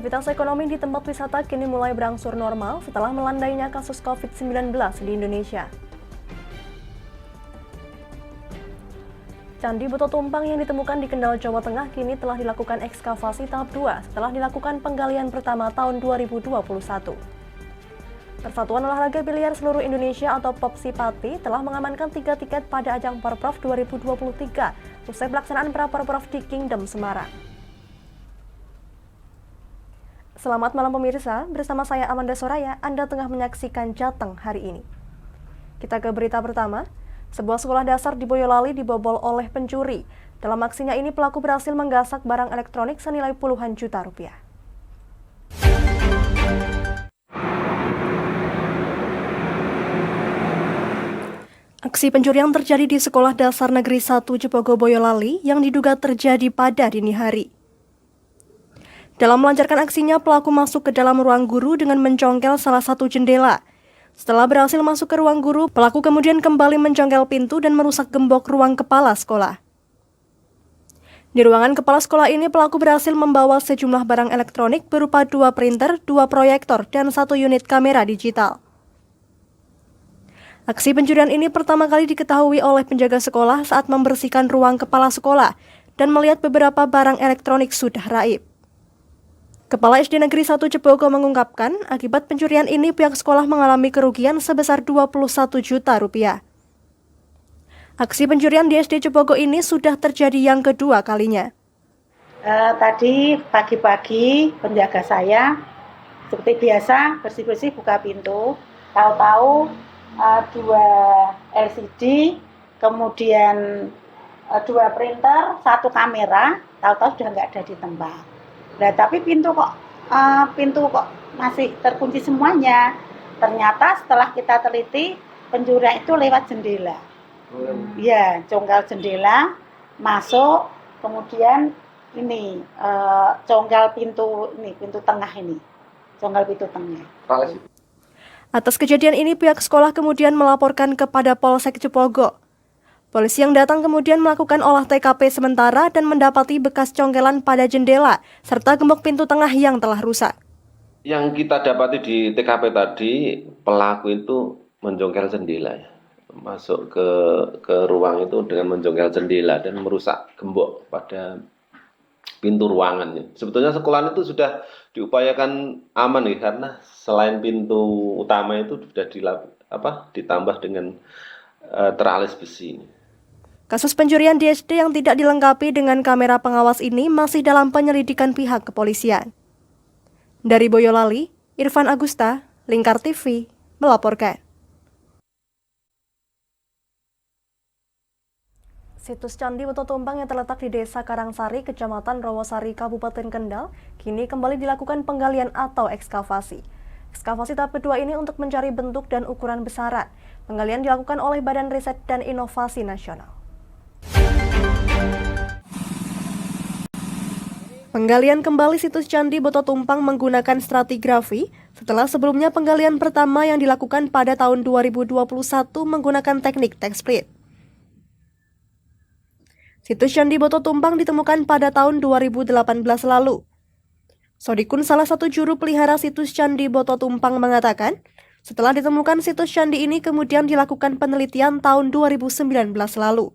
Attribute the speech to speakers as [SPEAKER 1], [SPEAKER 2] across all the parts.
[SPEAKER 1] Aktivitas ekonomi di tempat wisata kini mulai berangsur normal setelah melandainya kasus COVID-19 di Indonesia. Candi Boto Tumpang yang ditemukan di Kendal, Jawa Tengah kini telah dilakukan ekskavasi tahap 2 setelah dilakukan penggalian pertama tahun 2021. Persatuan Olahraga Biliar Seluruh Indonesia atau POPSI-PATI telah mengamankan 3 tiket pada ajang Porprov 2023 usai pelaksanaan Pra-Porprov di Kingdom Semarang. Selamat malam pemirsa, bersama saya Amanda Soraya, Anda tengah menyaksikan Jateng hari ini. Kita ke berita pertama. Sebuah sekolah dasar di Boyolali dibobol oleh pencuri. Dalam aksinya ini pelaku berhasil menggasak barang elektronik senilai puluhan juta rupiah. Aksi pencurian terjadi di Sekolah Dasar Negeri 1 Jepogo, Boyolali yang diduga terjadi pada dini hari. Dalam melancarkan aksinya, pelaku masuk ke dalam ruang guru dengan mencongkel salah satu jendela. Setelah berhasil masuk ke ruang guru, pelaku kemudian kembali mencongkel pintu dan merusak gembok ruang kepala sekolah. Di ruangan kepala sekolah ini, pelaku berhasil membawa sejumlah barang elektronik berupa 2 printer, 2 proyektor, dan 1 unit kamera digital. Aksi pencurian ini pertama kali diketahui oleh penjaga sekolah saat membersihkan ruang kepala sekolah dan melihat beberapa barang elektronik sudah raib. Kepala SD Negeri 1 Jepogo mengungkapkan, akibat pencurian ini pihak sekolah mengalami kerugian sebesar 21 juta rupiah. Aksi pencurian di SD Jepogo ini sudah terjadi yang kedua kalinya.
[SPEAKER 2] Tadi pagi-pagi penjaga saya seperti biasa bersih-bersih buka pintu, tahu-tahu 2 LCD, kemudian 2 printer, 1 kamera, tahu-tahu sudah nggak ada di tempat. Nah, tapi pintu kok masih terkunci semuanya. Ternyata setelah kita teliti, pencurian itu lewat jendela. Ya, congkel jendela, masuk, kemudian ini congkel pintu tengah ini. Congkel pintu tengah.
[SPEAKER 1] Atas kejadian ini, pihak sekolah kemudian melaporkan kepada Polsek Jepogo. Polisi yang datang kemudian melakukan olah TKP sementara dan mendapati bekas congkelan pada jendela serta gembok pintu tengah yang telah rusak.
[SPEAKER 3] Yang kita dapati di TKP tadi, pelaku itu menjongkel jendela, masuk ke ruang itu dengan menjongkel jendela dan merusak gembok pada pintu ruangannya. Sebetulnya sekolah itu sudah diupayakan aman karena selain pintu utama itu sudah ditambah dengan teralis besi.
[SPEAKER 1] Kasus pencurian di SD yang tidak dilengkapi dengan kamera pengawas ini masih dalam penyelidikan pihak kepolisian. Dari Boyolali, Irfan Agusta, Lingkar TV, melaporkan. Situs Candi Boto Tumpang yang terletak di Desa Karangsari, Kecamatan Rawasari, Kabupaten Kendal, kini kembali dilakukan penggalian atau ekskavasi. Ekskavasi tahap kedua ini untuk mencari bentuk dan ukuran besaran. Penggalian dilakukan oleh Badan Riset dan Inovasi Nasional. Penggalian kembali situs Candi Boto Tumpang menggunakan stratigrafi setelah sebelumnya penggalian pertama yang dilakukan pada tahun 2021 menggunakan teknik Techsplit. Situs Candi Boto Tumpang ditemukan pada tahun 2018 lalu. Sodikun, salah satu juru pelihara situs Candi Boto Tumpang, mengatakan, setelah ditemukan situs candi ini kemudian dilakukan penelitian tahun 2019 lalu.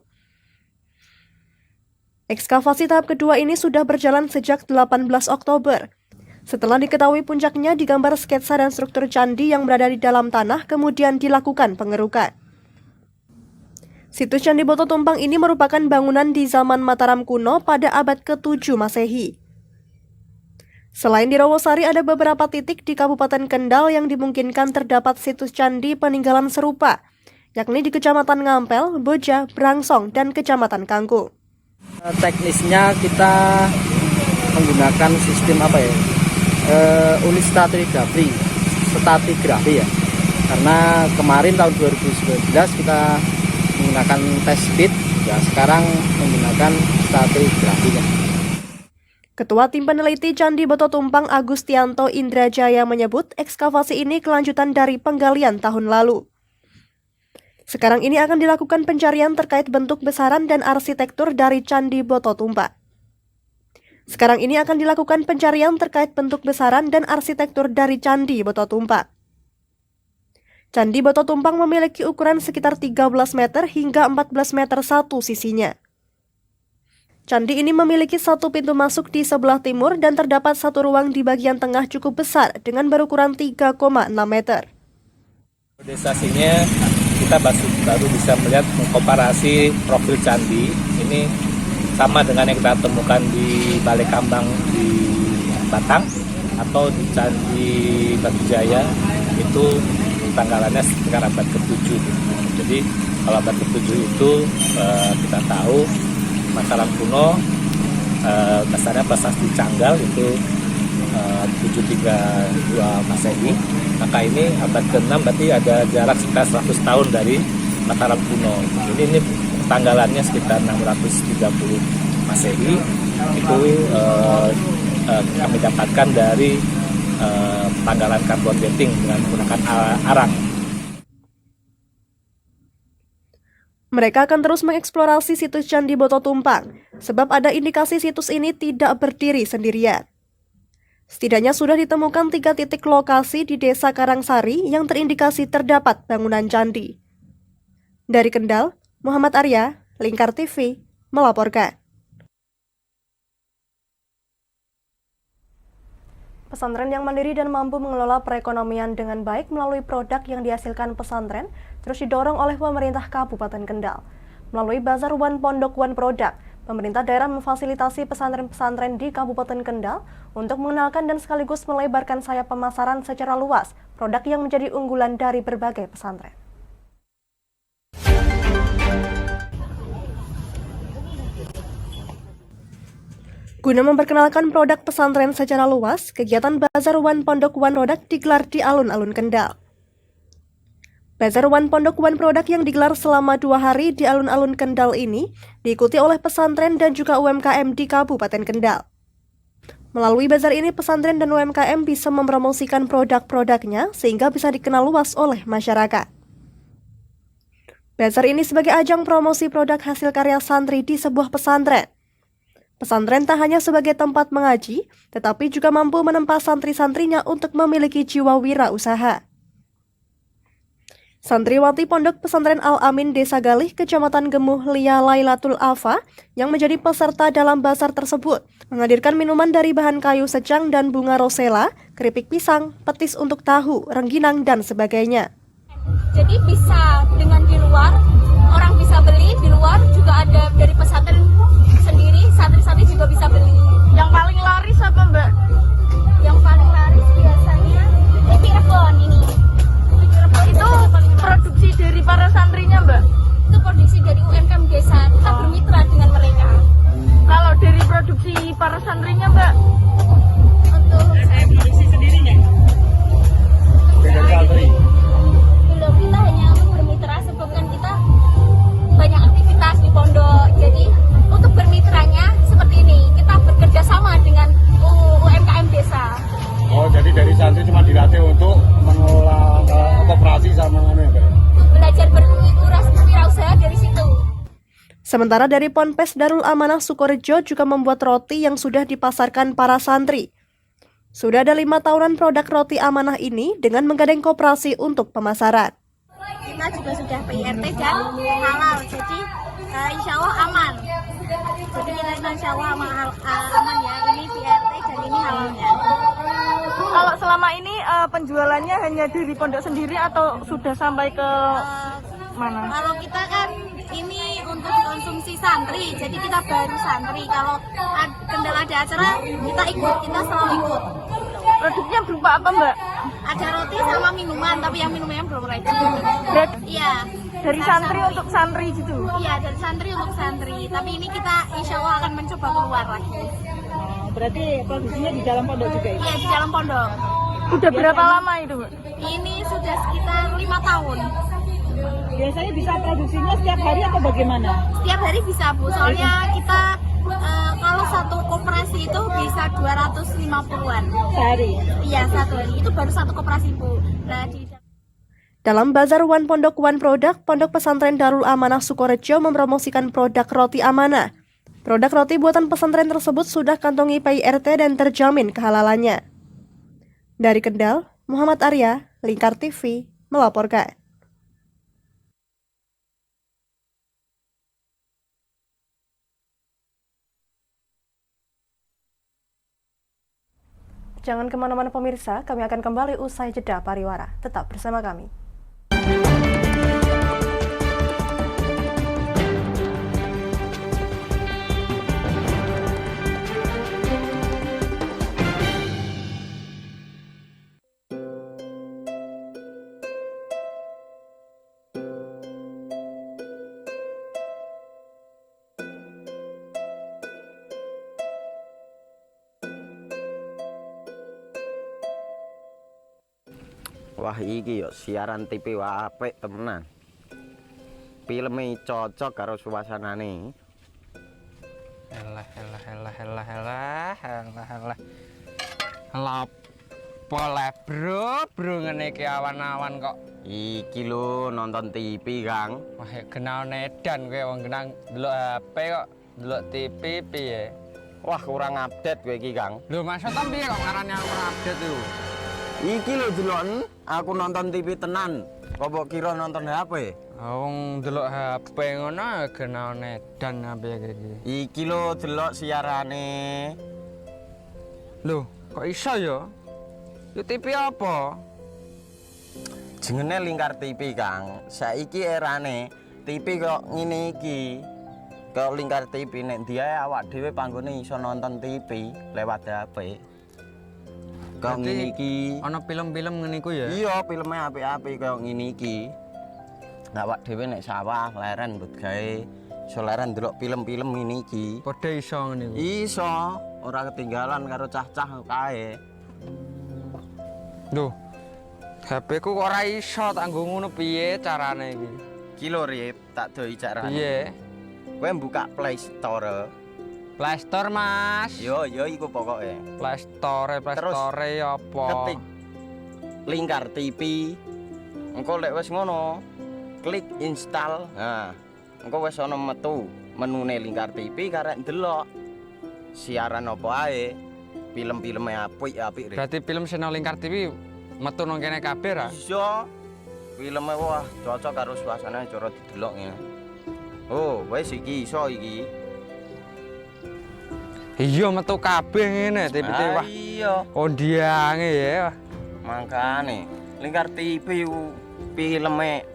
[SPEAKER 1] Ekskavasi tahap kedua ini sudah berjalan sejak 18 Oktober. Setelah diketahui puncaknya digambar sketsa dan struktur candi yang berada di dalam tanah, kemudian dilakukan pengerukan. Situs Candi Boto Tumpang ini merupakan bangunan di zaman Mataram kuno pada abad ke-7 Masehi. Selain di Rawasari, ada beberapa titik di Kabupaten Kendal yang dimungkinkan terdapat situs candi peninggalan serupa, yakni di Kecamatan Ngampel, Boja, Brangsong, dan Kecamatan Kangkung.
[SPEAKER 4] Teknisnya kita menggunakan sistem unit stratigrafi ya. Karena kemarin tahun 2019 kita menggunakan Techsplit, ya sekarang menggunakan stratigrafi ya.
[SPEAKER 1] Ketua Tim Peneliti Candi Boto Tumpang Agustianto Indrajaya menyebut ekskavasi ini kelanjutan dari penggalian tahun lalu. Sekarang ini akan dilakukan pencarian terkait bentuk besaran dan arsitektur dari Candi Boto Tumpang. Sekarang ini akan dilakukan pencarian terkait bentuk besaran dan arsitektur dari Candi Boto Tumpang. Candi Boto Tumpang memiliki ukuran sekitar 13 meter hingga 14 meter satu sisinya. Candi ini memiliki satu pintu masuk di sebelah timur dan terdapat satu ruang di bagian tengah cukup besar dengan berukuran 3,6 meter.
[SPEAKER 5] Desasinya kita baru bisa melihat mengkomparasi profil candi ini sama dengan yang kita temukan di Balai Kambang di Batang atau di Candi Batu Jaya, itu tanggalannya sekitar abad ke-7. Jadi kalau abad ke-7 itu kita tahu Mataram kuno dasarnya prasasti Canggal itu 732 Masehi. Maka ini abad ke-6 berarti ada jarak sekitar 100 tahun dari Mataram kuno. Jadi ini tanggalannya sekitar 630 Masehi. Itu kami dapatkan dari tanggalan karbon dating dengan menggunakan arang.
[SPEAKER 1] Mereka akan terus mengeksplorasi situs Candi Boto Tumpang, sebab ada indikasi situs ini tidak berdiri sendirian. Setidaknya sudah ditemukan 3 titik lokasi di Desa Karangsari yang terindikasi terdapat bangunan candi. Dari Kendal, Muhammad Arya, Lingkar TV, melaporkan. Pesantren yang mandiri dan mampu mengelola perekonomian dengan baik melalui produk yang dihasilkan pesantren terus didorong oleh pemerintah Kabupaten Kendal. Melalui Bazar One Pondok One Produk, pemerintah daerah memfasilitasi pesantren-pesantren di Kabupaten Kendal untuk mengenalkan dan sekaligus melebarkan sayap pemasaran secara luas produk yang menjadi unggulan dari berbagai pesantren. Guna memperkenalkan produk pesantren secara luas, kegiatan Bazar One Pondok One Produk digelar di alun-alun Kendal. Bazar One Pondok One Produk yang digelar selama 2 hari di alun-alun Kendal ini diikuti oleh pesantren dan juga UMKM di Kabupaten Kendal. Melalui bazar ini, pesantren dan UMKM bisa mempromosikan produk-produknya sehingga bisa dikenal luas oleh masyarakat. Bazar ini sebagai ajang promosi produk hasil karya santri di sebuah pesantren. Pesantren tak hanya sebagai tempat mengaji, tetapi juga mampu menempa santri-santrinya untuk memiliki jiwa wirausaha. Santriwati Pondok Pesantren Al-Amin Desa Galih, Kecamatan Gemuh, Lia Lailatul Afa, yang menjadi peserta dalam bazar tersebut, menghadirkan minuman dari bahan kayu secang dan bunga rosella, keripik pisang, petis untuk tahu, rengginang, dan sebagainya.
[SPEAKER 6] Jadi bisa dengan di luar, orang bisa beli, di luar juga ada dari pesantren sendiri, santri-santri juga bisa beli.
[SPEAKER 7] Yang paling laris apa Mbak?
[SPEAKER 6] Yang paling laris biasanya ini Rebon ini.
[SPEAKER 7] Itu produksi dari para santrinya Mbak?
[SPEAKER 6] Itu produksi dari UMKM desa, kita bermitra dengan mereka.
[SPEAKER 7] Kalau dari produksi para santrinya Mbak?
[SPEAKER 6] Untuk
[SPEAKER 7] produksi sendirinya? Dengan santri?
[SPEAKER 6] belum, kita hanya bermitra sebabkan kita banyak aktivitas di pondok. Jadi untuk bermitranya seperti ini, kita bekerja sama dengan UMKM desa.
[SPEAKER 8] Oh, jadi dari santri cuma dilatih untuk mengelola koperasi sama
[SPEAKER 6] Belajar berwirausaha dari situ.
[SPEAKER 1] Sementara dari Ponpes Darul Amanah Sukorejo juga membuat roti yang sudah dipasarkan para santri. Sudah ada 5 tahunan produk roti amanah ini dengan menggandeng koperasi untuk pemasaran.
[SPEAKER 6] Kita juga sudah PRT dan halal, jadi insya Allah aman. Jadi kita insya Allah aman ya, ini PRT dan ini halalnya.
[SPEAKER 7] Kalau selama ini penjualannya hanya dari pondok sendiri atau sudah sampai ke mana?
[SPEAKER 6] Kalau kita kan ini untuk konsumsi santri, jadi kita baru santri. Kalau kendala ada acara, kita ikut, kita selalu ikut.
[SPEAKER 7] Produknya berupa apa Mbak?
[SPEAKER 6] Ada roti sama minuman, tapi yang minumannya belum ready. Iya.
[SPEAKER 7] Dari santri untuk santri gitu?
[SPEAKER 6] Iya, dari santri untuk santri. Tapi ini kita insya Allah akan mencoba keluar lagi.
[SPEAKER 7] Berarti produksinya di dalam pondok juga ya?
[SPEAKER 6] Iya, di dalam pondok.
[SPEAKER 7] Udah berapa lama itu Mbak?
[SPEAKER 6] Ini sudah sekitar 5 tahun.
[SPEAKER 7] Biasanya bisa produksinya setiap hari atau bagaimana?
[SPEAKER 6] Setiap hari bisa Bu, soalnya kita kalau satu koperasi itu bisa 250-an.
[SPEAKER 7] Sehari?
[SPEAKER 6] Iya, satu hari. Itu baru satu koperasi Bu. Nah,
[SPEAKER 1] Dalam Bazar One Pondok One Produk, Pondok Pesantren Darul Amanah Sukorejo mempromosikan produk roti amanah. Produk roti buatan pesantren tersebut sudah kantongi PIRT dan terjamin kehalalannya. Dari Kendal, Muhammad Arya, Lingkar TV, melaporkan. Jangan kemana-mana pemirsa, kami akan kembali usai jeda pariwara. Tetap bersama kami.
[SPEAKER 9] Wah iki yo siaran TV wah apik temenan. Filme cocok karo suasanane.
[SPEAKER 10] Elah. Boleh bro ngene iki awan-awan kok.
[SPEAKER 9] Iki lho nonton TV, Kang.
[SPEAKER 10] Wah, kenal nedan kowe wong genang delok HP kok delok TV piye?
[SPEAKER 9] Wah kurang update kowe iki, Kang.
[SPEAKER 10] Lho maksudnya piye kok ngarane aku update itu?
[SPEAKER 9] Iki lho deloken aku nonton TV tenan. Kok mbok kira nonton HP?
[SPEAKER 10] Wong delok HP ngono kenal nedan piye iki?
[SPEAKER 9] Iki lho delok siarane.
[SPEAKER 10] Lho, kok iso ya? Yo TV apa?
[SPEAKER 9] Jenenge Lingkar TV, Kang. Saiki erane TV kok ngene iki. Kok Lingkar TV nek dia awak dhewe panggone iso nonton TV lewat HP. Kok ngene iki.
[SPEAKER 10] Ana film-film ngene iku ya?
[SPEAKER 9] Iya, filme apik-apik kaya ngene iki. Awak dhewe nek sawah leren mbut gawe iso leren ndelok film-film ngene iki.
[SPEAKER 10] Padha iso ngene iku.
[SPEAKER 9] Iso, ora ketinggalan karo cah-cah kae.
[SPEAKER 10] Lho, HP ku kok ora iso tak nggo ngono piye carane iki?
[SPEAKER 9] Iki lho Rip, tak doi carane.
[SPEAKER 10] Piye?
[SPEAKER 9] Kowe buka Play Store.
[SPEAKER 10] Play Store, Mas.
[SPEAKER 9] Yo iku pokoke.
[SPEAKER 10] Play Store apa?
[SPEAKER 9] Ketik Lingkar TV. Engko lek wis ngono, klik install. Nah, engko wis ana metu menune Lingkar TV karek ndelok siaran apa ae. Film-filme apik-apik.
[SPEAKER 10] Berarti film channel Lingkar TV metu nang kene kabeh ra?
[SPEAKER 9] Iso. Filme wah cocok karo suasana cara didelok ngene. Oh, wis iki iso iki.
[SPEAKER 10] Iya metu kabeh ngene TV wah.
[SPEAKER 9] Iya.
[SPEAKER 10] Kondiange ya.
[SPEAKER 9] Mangkane Lingkar TV filme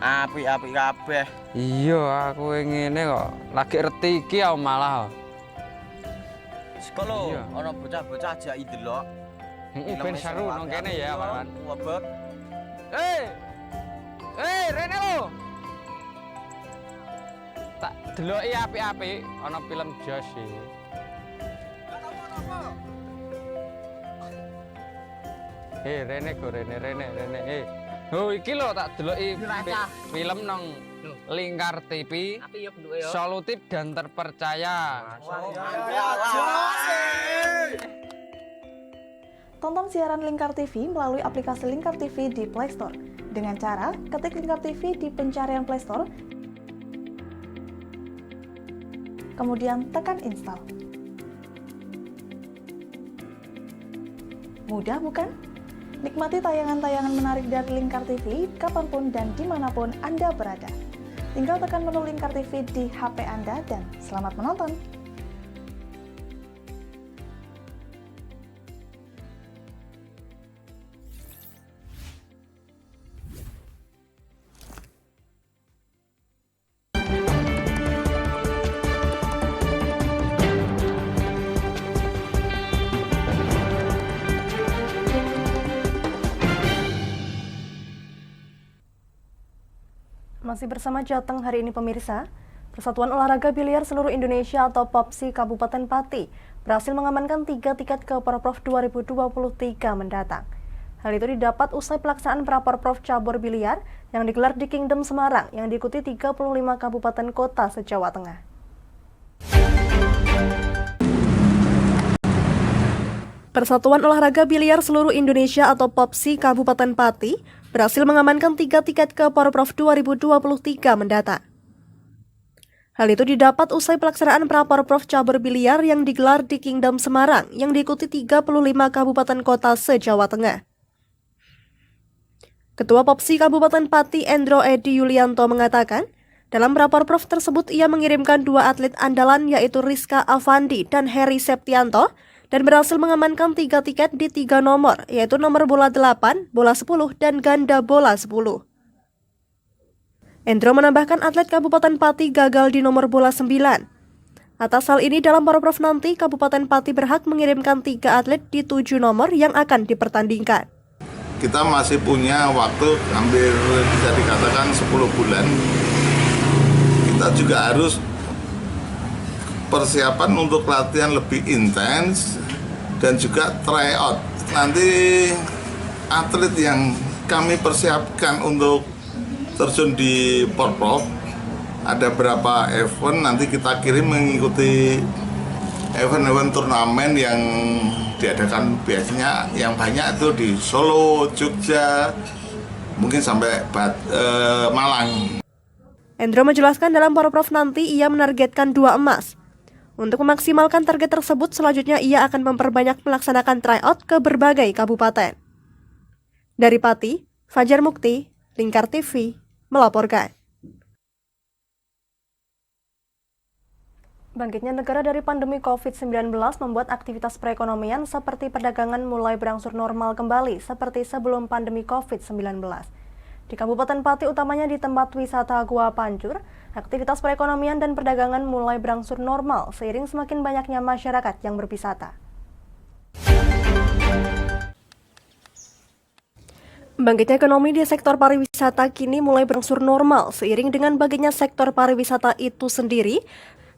[SPEAKER 9] apik-apik kabeh.
[SPEAKER 10] Iya, aku ngene kok. Lagi reti iki aku malah.
[SPEAKER 9] Sekolo,
[SPEAKER 10] Iya.
[SPEAKER 9] ana bocah-bocah ajak ndelok.
[SPEAKER 10] Ben seru nang kene ya, Wan.
[SPEAKER 9] Wabek.
[SPEAKER 10] Rene lo. Tak deloki apik-apik ana film Jos iki. Rene go Rene. Oh iki lho tak deloki film nang Lingkar TV. Solutif dan terpercaya.
[SPEAKER 11] Tonton siaran Lingkar TV melalui aplikasi Lingkar TV di Play Store. Dengan cara ketik Lingkar TV di pencarian Play Store, kemudian tekan install. Mudah bukan? Nikmati tayangan-tayangan menarik dari Lingkar TV kapanpun dan dimanapun Anda berada. Tinggal tekan menu Lingkar TV di HP Anda dan selamat menonton!
[SPEAKER 1] Masih bersama Jateng hari ini pemirsa, Persatuan Olahraga Biliar Seluruh Indonesia atau POPSI Kabupaten Pati berhasil mengamankan 3 tiket ke Porprov 2023 mendatang. Hal itu didapat usai pelaksanaan Praporprov Cabur Biliar yang digelar di Kingdom Semarang yang diikuti 35 kabupaten kota se-Jawa Tengah. Persatuan Olahraga Biliar Seluruh Indonesia atau POPSI Kabupaten Pati berhasil mengamankan 3 tiket ke Porprov 2023 mendatang. Hal itu didapat usai pelaksanaan Praporprov Cabur Biliar yang digelar di Kingdom Semarang yang diikuti 35 kabupaten kota se-Jawa Tengah. Ketua Popsi Kabupaten Pati Endro Edi Yulianto mengatakan, dalam Praporprov tersebut ia mengirimkan 2 atlet andalan yaitu Rizka Avandi dan Heri Septianto dan berhasil mengamankan 3 tiket di 3 nomor yaitu nomor bola 8, bola 10, dan ganda bola 10. Endro menambahkan atlet Kabupaten Pati gagal di nomor bola 9. Atas hal ini dalam Praporprov nanti Kabupaten Pati berhak mengirimkan 3 atlet di 7 nomor yang akan dipertandingkan.
[SPEAKER 12] Kita masih punya waktu hampir bisa dikatakan 10 bulan. Kita juga harus persiapan untuk latihan lebih intens dan juga tryout. Nanti atlet yang kami persiapkan untuk terjun di Porprov ada berapa event, nanti kita kirim mengikuti event-event turnamen yang diadakan biasanya yang banyak itu di Solo, Jogja, mungkin sampai Malang.
[SPEAKER 1] Endro menjelaskan dalam Porprov nanti ia menargetkan 2 emas. Untuk memaksimalkan target tersebut, selanjutnya ia akan memperbanyak melaksanakan tryout ke berbagai kabupaten. Dari Pati, Fajar Mukti, Lingkar TV, melaporkan. Bangkitnya negara dari pandemi COVID-19 membuat aktivitas perekonomian seperti perdagangan mulai berangsur normal kembali seperti sebelum pandemi COVID-19. Di Kabupaten Pati, utamanya di tempat wisata Gua Pancur, aktivitas perekonomian dan perdagangan mulai berangsur normal seiring semakin banyaknya masyarakat yang berwisata. Bangkitnya ekonomi di sektor pariwisata kini mulai berangsur normal seiring dengan bangkitnya sektor pariwisata itu sendiri.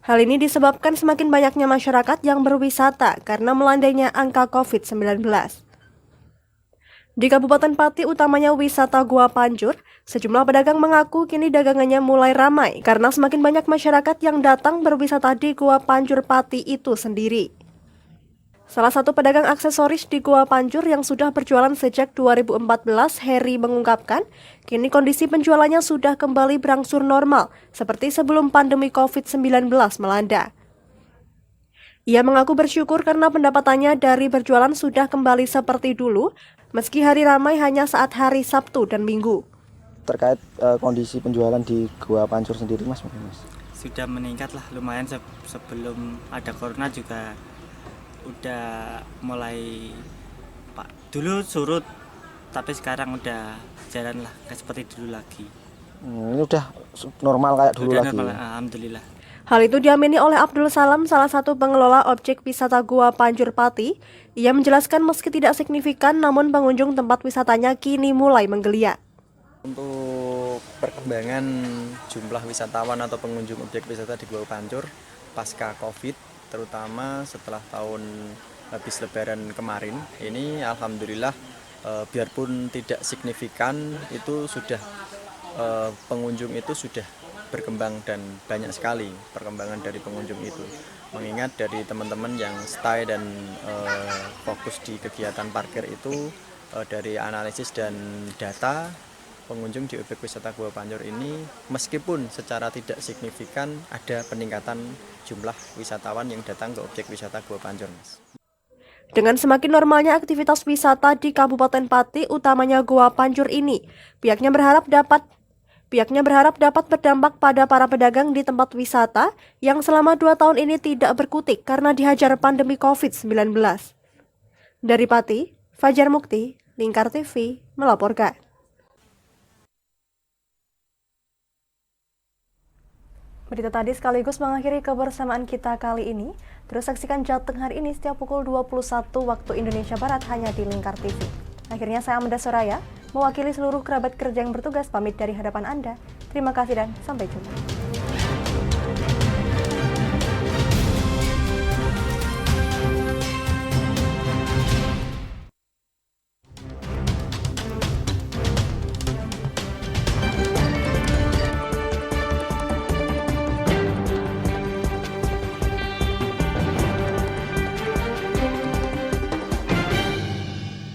[SPEAKER 1] Hal ini disebabkan semakin banyaknya masyarakat yang berwisata karena melandainya angka COVID-19. Di Kabupaten Pati, utamanya wisata Gua Pancur, sejumlah pedagang mengaku kini dagangannya mulai ramai karena semakin banyak masyarakat yang datang berwisata di Gua Pancur Pati itu sendiri. Salah satu pedagang aksesoris di Gua Pancur yang sudah berjualan sejak 2014, Heri mengungkapkan, kini kondisi penjualannya sudah kembali berangsur normal, seperti sebelum pandemi COVID-19 melanda. Ia mengaku bersyukur karena pendapatannya dari berjualan sudah kembali seperti dulu, meski hari ramai hanya saat hari Sabtu dan Minggu.
[SPEAKER 4] Terkait kondisi penjualan di Gua Pancur sendiri, Mas?
[SPEAKER 13] Sudah meningkat lah, lumayan sebelum ada corona juga udah mulai dulu surut, tapi sekarang udah jalan lah seperti dulu lagi.
[SPEAKER 4] Ini udah normal kayak dulu
[SPEAKER 13] udah
[SPEAKER 4] lagi.
[SPEAKER 13] Normal, alhamdulillah.
[SPEAKER 1] Hal itu diamini oleh Abdul Salam, salah satu pengelola objek wisata Gua Pancur Pati. Ia menjelaskan meski tidak signifikan, namun pengunjung tempat wisatanya kini mulai menggeliat.
[SPEAKER 14] Untuk perkembangan jumlah wisatawan atau pengunjung objek wisata di Gua Pancur pasca Covid, terutama setelah tahun habis Lebaran kemarin, ini alhamdulillah biarpun tidak signifikan, itu sudah pengunjung itu sudah berkembang dan banyak sekali perkembangan dari pengunjung itu. Mengingat dari teman-teman yang stay dan fokus di kegiatan parkir itu, dari analisis dan data, pengunjung di objek wisata Gua Pancur ini meskipun secara tidak signifikan ada peningkatan jumlah wisatawan yang datang ke objek wisata Gua Pancur, Mas.
[SPEAKER 1] Dengan semakin normalnya aktivitas wisata di Kabupaten Pati, utamanya Gua Pancur ini, pihaknya berharap dapat berdampak pada para pedagang di tempat wisata yang selama 2 tahun ini tidak berkutik karena dihajar pandemi COVID-19. Dari Pati, Fajar Mukti, Lingkar TV, melaporkan. Berita tadi sekaligus mengakhiri kebersamaan kita kali ini. Terus saksikan Jateng hari ini setiap pukul 21 waktu Indonesia Barat hanya di Lingkar TV. Akhirnya saya Amanda Soraya, mewakili seluruh kerabat kerja yang bertugas pamit dari hadapan Anda. Terima kasih dan sampai jumpa.